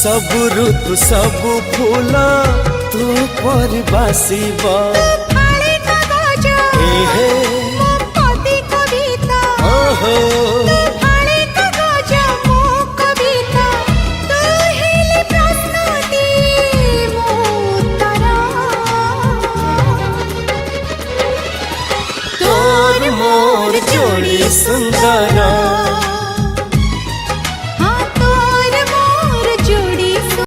सब ऋतु सब फूल तू पर बासिबा तोर मोर जोड़ी सुंदरा।